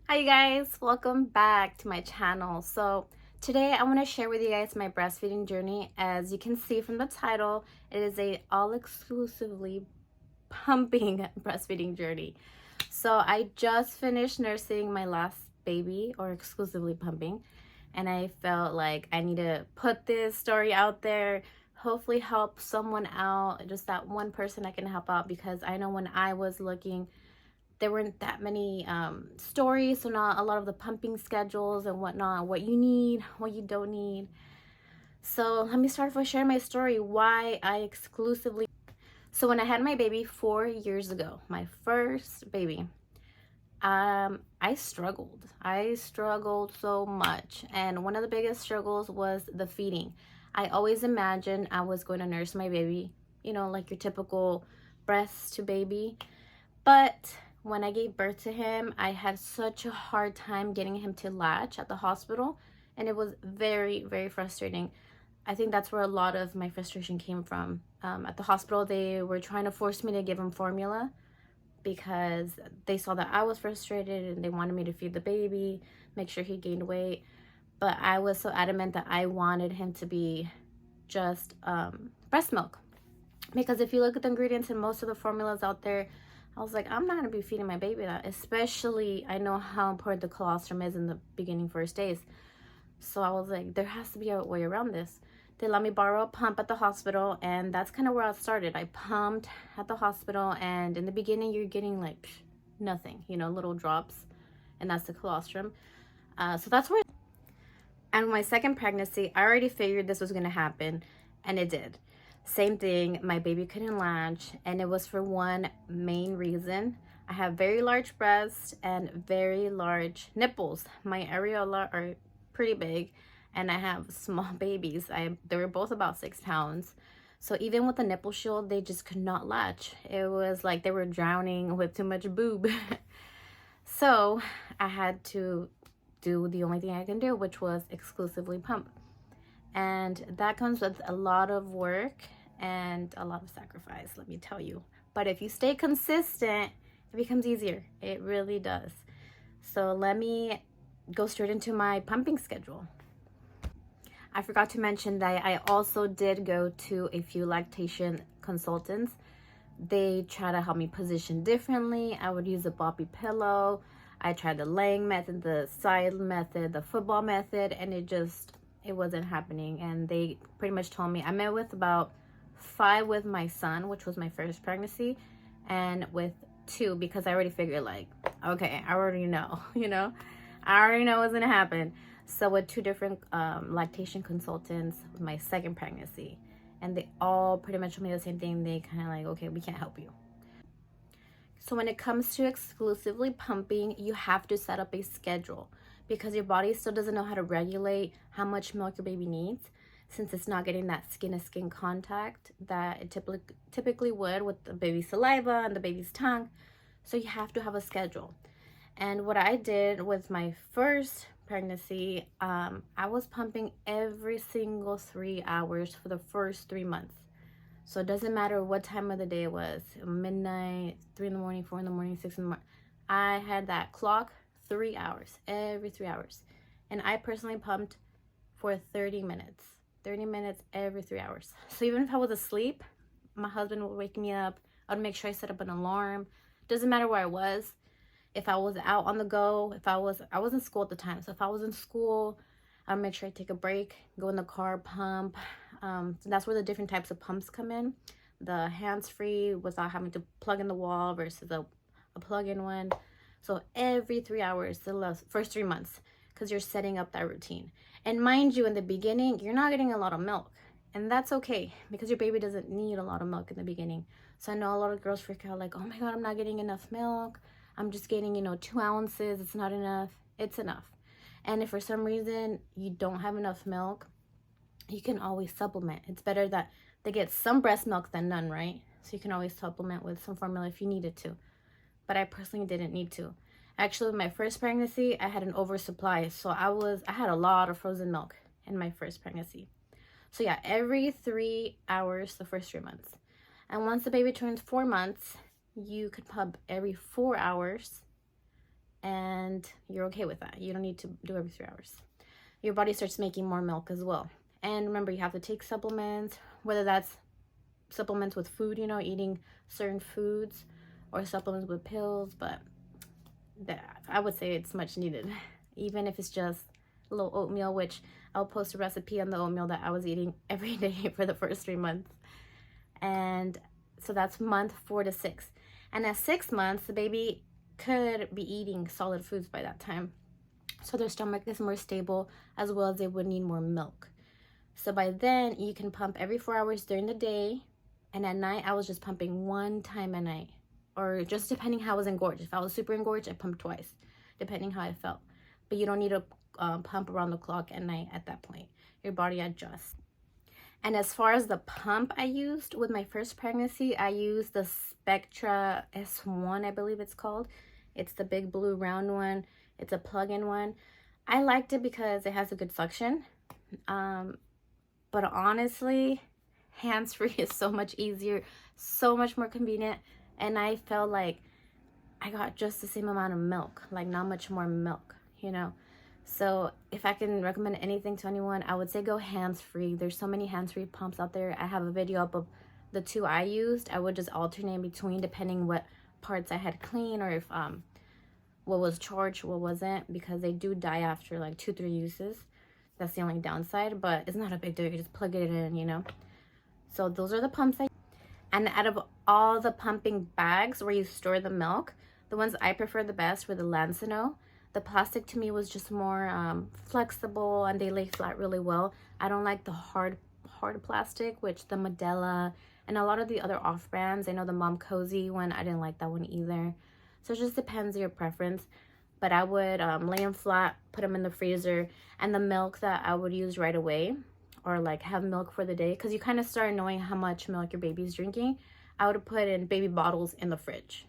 Hi you guys, welcome back to my channel. So today I want to share with you guys my breastfeeding journey. As you can see from the title, it is a all exclusively pumping breastfeeding journey. So I just finished nursing my last baby, or exclusively pumping, and I felt like I need to put this story out there, hopefully help someone out, just that one person I can help out, because I know when I was looking, there weren't that many stories, so not a lot of the pumping schedules and whatnot, what you need, what you don't need. So let me start by sharing my story, why I exclusively. So when I had my baby 4 years ago, my first baby, I struggled so much, and one of the biggest struggles was the feeding. I always imagined I was going to nurse my baby, like your typical breast to baby. But when I gave birth to him, I had such a hard time getting him to latch at the hospital, and it was very, very frustrating. I think that's where a lot of my frustration came from. At the hospital, they were trying to force me to give him formula because they saw that I was frustrated and they wanted me to feed the baby, make sure he gained weight. But I was so adamant that I wanted him to be just breast milk. Because if you look at the ingredients in most of the formulas out there, I was like, I'm not going to be feeding my baby that. Especially, I know how important the colostrum is in the beginning first days. So I was like, there has to be a way around this. They let me borrow a pump at the hospital, and that's kind of where I started. I pumped at the hospital, and in the beginning, you're getting like nothing, little drops, and that's the colostrum. So that's where. And my second pregnancy, I already figured this was going to happen, and it did. Same thing, my baby couldn't latch, and it was for one main reason. I have very large breasts and very large nipples. My areola are pretty big, and I have small babies. They were both about 6 pounds. So even with the nipple shield, they just could not latch. It was like they were drowning with too much boob. So I had to do the only thing I can do, which was exclusively pump. And that comes with a lot of work and a lot of sacrifice, let me tell you. But if you stay consistent, it becomes easier. It really does. So let me go straight into my pumping schedule. I forgot to mention that I also did go to a few lactation consultants. They try to help me position differently. I would use a boppy pillow. I tried the laying method, the side method, the football method, and it wasn't happening. And they pretty much told me, I met with about 5 with my son, which was my first pregnancy, and with 2 because I already figured, like, okay, I already know, I already know what's gonna happen. So with 2 different lactation consultants with my second pregnancy, and they all pretty much told me the same thing. They kind of like, okay, we can't help you. So when it comes to exclusively pumping, you have to set up a schedule because your body still doesn't know how to regulate how much milk your baby needs, since it's not getting that skin-to-skin contact that it typically would with the baby's saliva and the baby's tongue. So you have to have a schedule. And what I did with my first pregnancy, I was pumping every single 3 hours for the first 3 months. So it doesn't matter what time of the day it was, midnight, 3 in the morning, 4 in the morning, 6 in the morning. I had that clock 3 hours, every 3 hours. And I personally pumped for 30 minutes, 30 minutes every 3 hours. So even if I was asleep, my husband would wake me up. I'd make sure I set up an alarm. Doesn't matter where I was. If I was out on the go, I was in school at the time. So if I was in school, I'd make sure I take a break, go in the car, pump. So that's where the different types of pumps come in. The hands-free without having to plug in the wall versus a plug-in one. So every 3 hours, the first 3 months, because you're setting up that routine. And mind you, in the beginning, you're not getting a lot of milk. And that's okay, because your baby doesn't need a lot of milk in the beginning. So I know a lot of girls freak out like, oh my God, I'm not getting enough milk. I'm just getting, 2 ounces. It's not enough. It's enough. And if for some reason you don't have enough milk, you can always supplement. It's better that they get some breast milk than none, right? So you can always supplement with some formula if you needed to. But I personally didn't need to. Actually, with my first pregnancy, I had an oversupply. So I had a lot of frozen milk in my first pregnancy. So yeah, every 3 hours, the first 3 months. And once the baby turns 4 months, you could pump every 4 hours. and you're okay with that. You don't need to do every 3 hours. Your body starts making more milk as well. And remember, you have to take supplements, whether that's supplements with food, you know, eating certain foods, or supplements with pills, but I would say it's much needed. Even if it's just a little oatmeal, which I'll post a recipe on the oatmeal that I was eating every day for the first 3 months. And so that's month 4 to 6. And at 6 months, the baby could be eating solid foods by that time. So their stomach is more stable, as well as they would need more milk. So by then, you can pump every 4 hours during the day. And at night, I was just pumping 1 time a night. Or just depending how I was engorged. If I was super engorged, I pumped twice, depending how I felt. But you don't need to pump around the clock at night at that point. Your body adjusts. And as far as the pump I used with my first pregnancy, I used the Spectra S1, I believe it's called. It's the big blue round one. It's a plug-in one. I liked it because it has a good suction. But honestly, hands-free is so much easier, so much more convenient. And I felt like I got just the same amount of milk, like not much more milk, you know. So if I can recommend anything to anyone, I would say go hands-free. There's so many hands-free pumps out there. I have a video up of the 2 I used. I would just alternate between depending what parts I had clean, or if what was charged, what wasn't, because they do die after like 2-3 uses. That's the only downside, but it's not a big deal. You just plug it in, you know. So those are the pumps and out of all the pumping bags where you store the milk, the ones I prefer the best were the Lansinoh. The plastic to me was just more flexible, and they lay flat really well. I don't like the hard plastic, which the Medela and a lot of the other off brands. I know the Mom Cozy one, I didn't like that one either. So it just depends on your preference. But I would lay them flat, put them in the freezer, and the milk that I would use right away, or like have milk for the day, because you kind of start knowing how much milk your baby's drinking. I would put in baby bottles in the fridge.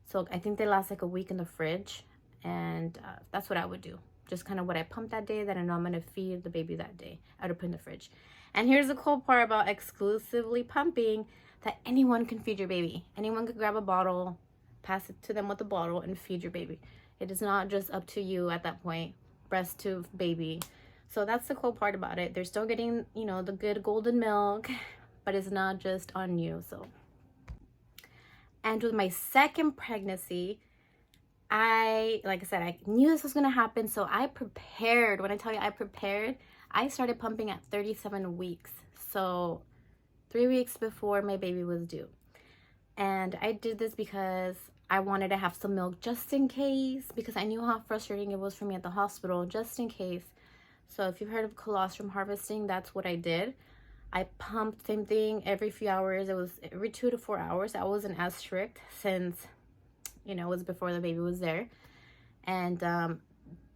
So I think they last like a week in the fridge. And that's what I would do. Just kind of what I pumped that day that I know I'm going to feed the baby that day. I would put in the fridge. And here's the cool part about exclusively pumping, that anyone can feed your baby. Anyone could grab a bottle, pass it to them with a bottle, and feed your baby. It is not just up to you at that point, breast to baby. So that's the cool part about it. They're still getting, you know, the good golden milk, but it's not just on you. So, and with my second pregnancy, like I said, I knew this was going to happen. So I prepared. When I tell you I prepared, I started pumping at 37 weeks. So 3 weeks before my baby was due. And I did this because I wanted to have some milk just in case, because I knew how frustrating it was for me at the hospital, just in case. So if you've heard of colostrum harvesting, that's what I did. I pumped, same thing, every few hours. It was every 2 to 4 hours. I wasn't as strict since, you know, it was before the baby was there. And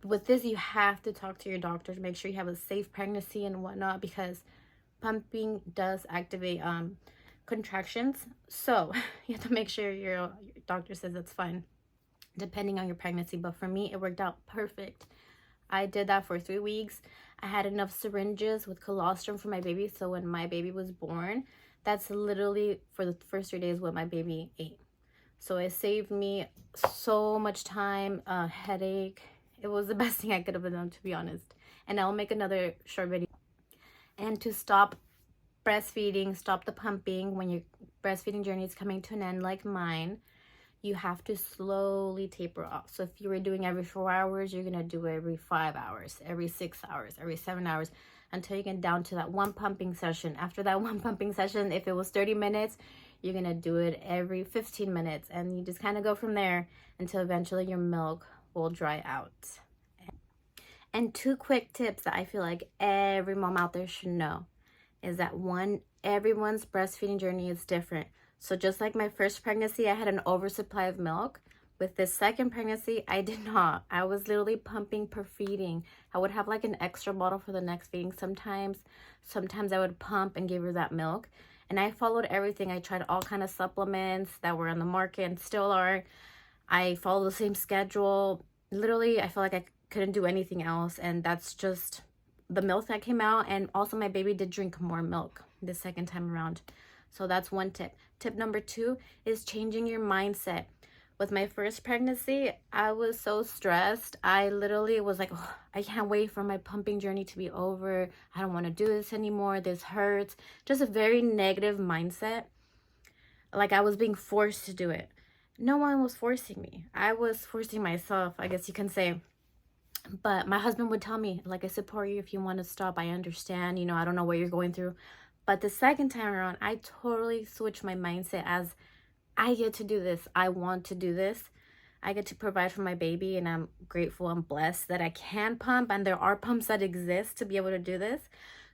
with this, you have to talk to your doctor to make sure you have a safe pregnancy and whatnot, because pumping does activate contractions. So you have to make sure your doctor says it's fine, depending on your pregnancy. But for me, it worked out perfect. I did that for 3 weeks. I had enough syringes with colostrum for my baby. So when my baby was born, that's literally for the first 3 days what my baby ate. So it saved me so much time, headache. It was the best thing I could have done, to be honest. And I'll make another short video. And to stop breastfeeding, stop the pumping when your breastfeeding journey is coming to an end like mine, you have to slowly taper off. So if you were doing every 4 hours, you're going to do every 5 hours, every 6 hours, every 7 hours, until you get down to that one pumping session. After that one pumping session, if it was 30 minutes, you're going to do it every 15 minutes. And you just kind of go from there until eventually your milk will dry out. And 2 quick tips that I feel like every mom out there should know is that, one, everyone's breastfeeding journey is different. So just like my first pregnancy, I had an oversupply of milk. With this second pregnancy, I did not. I was literally pumping per feeding. I would have like an extra bottle for the next feeding sometimes. Sometimes I would pump and give her that milk. And I followed everything. I tried all kind of supplements that were on the market and still are. I followed the same schedule. Literally, I felt like I couldn't do anything else. And that's just the milk that came out. And also my baby did drink more milk the second time around. So that's one tip. Tip number 2 is changing your mindset. With my first pregnancy, I was so stressed. I literally was like, oh, I can't wait for my pumping journey to be over. I don't want to do this anymore. This hurts. Just a very negative mindset. Like I was being forced to do it. No one was forcing me. I was forcing myself, I guess you can say. But my husband would tell me, like, I support you if you want to stop. I understand. You know, I don't know what you're going through. But the second time around, I totally switched my mindset as I get to do this. I want to do this. I get to provide for my baby, and I'm grateful and blessed that I can pump, and there are pumps that exist to be able to do this.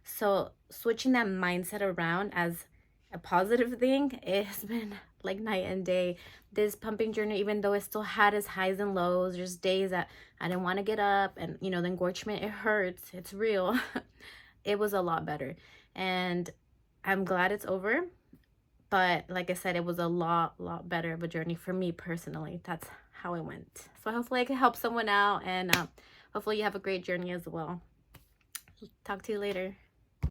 So switching that mindset around as a positive thing, it has been like night and day. This pumping journey, even though it still had its highs and lows, there's days that I didn't want to get up, and you know, the engorgement, it hurts, it's real. It was a lot better, and I'm glad it's over. But like I said, it was a lot better of a journey for me personally. That's how it went. So hopefully I can help someone out, and hopefully you have a great journey as well. Talk to you later.